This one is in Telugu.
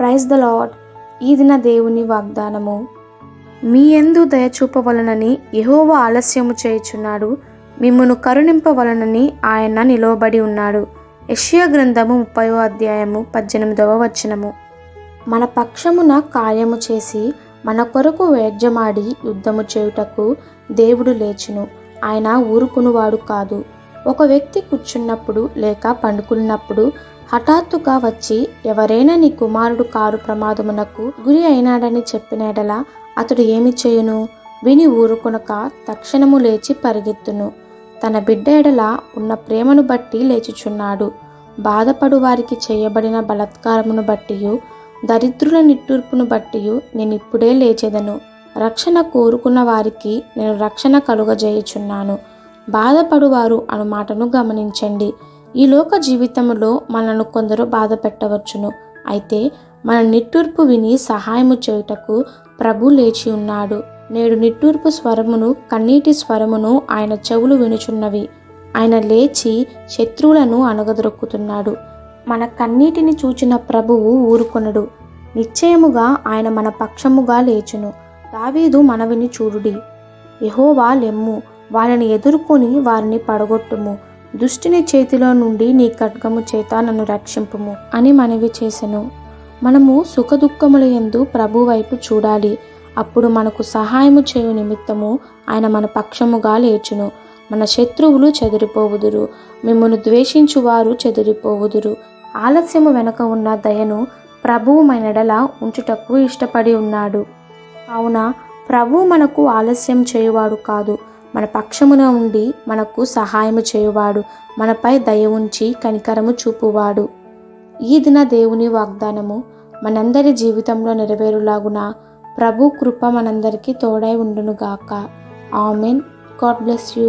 Praise the lord. ఈ దిన దేవుని వాగ్దానము. మీ యందు దయ చూపవలనని యెహోవా ఆలస్యము చేయుచున్నాడు, మిమ్మును కరుణింపవలనని ఆయన నిలువబడి ఉన్నాడు. యెషయా గ్రంథము 30వ అధ్యాయము 18వ వచనము. మన పక్షమున కార్యము చేసి మన కొరకు వేద్యమాడి యుద్ధము చేయుటకు దేవుడు లేచును. ఆయన ఊరుకునువాడు కాదు. ఒక వ్యక్తి కూర్చున్నప్పుడు లేక పండుకున్నప్పుడు హఠాత్తుగా వచ్చి ఎవరైనా నీ కుమారుడు కారు ప్రమాదమునకు గురి అయినాడని చెప్పిన ఎడల అతడు ఏమి చేయును? విని ఊరుకొనక తక్షణము లేచి పరిగెత్తును. తన బిడ్డ ఎడల ఉన్న ప్రేమను బట్టి లేచుచున్నాడు. బాధపడు వారికి చేయబడిన బలాత్కారమును బట్టియు దరిద్రుల నిట్టూర్పును బట్టియు నేను ఇప్పుడే లేచెదను. రక్షణ కోరుకున్న వారికి నేను రక్షణ కలుగజేయుచున్నాను. బాధపడువారు అను మాటను గమనించండి. ఈ లోక జీవితంలో మనను కొందరు బాధ పెట్టవచ్చును. అయితే మన నిట్టూర్పు విని సహాయము చేయుటకు ప్రభు లేచి ఉన్నాడు. నేడు నిట్టూర్పు స్వరమును కన్నీటి స్వరమును ఆయన చెవులు వినుచున్నవి. ఆయన లేచి శత్రువులను అణగదొరుకుతున్నాడు. మన కన్నీటిని చూచిన ప్రభువు ఊరుకొనడు. నిశ్చయముగా ఆయన మన పక్షముగా లేచును. దావీదు మనవిని చూడుడి. యెహోవా లెమ్ము, వారిని ఎదుర్కొని వారిని పడగొట్టుము. దుష్టుని చేతిలో నుండి నీ ఖడ్గము చేత నన్ను రక్షింపుము అని మనవి చేసెను. మనము సుఖదుఖముల యందు ప్రభు వైపు చూడాలి. అప్పుడు మనకు సహాయము చేయు నిమిత్తము ఆయన మన పక్షముగా లేచును. మన శత్రువులు చెదిరిపోవుదురు, మిమ్మును ద్వేషించువారు చెదిరిపోవుదురు. ఆలస్యము వెనుక ఉన్న దయను ప్రభువు మన ఎడల ఉంచుటకు ఇష్టపడి ఉన్నాడు. కావున ప్రభు మనకు ఆలస్యం చేయువాడు కాదు, మన పక్షమున ఉండి మనకు సహాయము చేయువాడు, మనపై దయ ఉంచి కనికరము చూపువాడు. ఈ దిన దేవుని వాగ్దానము మనందరి జీవితంలో నెరవేరులాగున ప్రభు కృప మనందరికీ తోడై ఉండునుగాక. ఆమెన్. God bless you.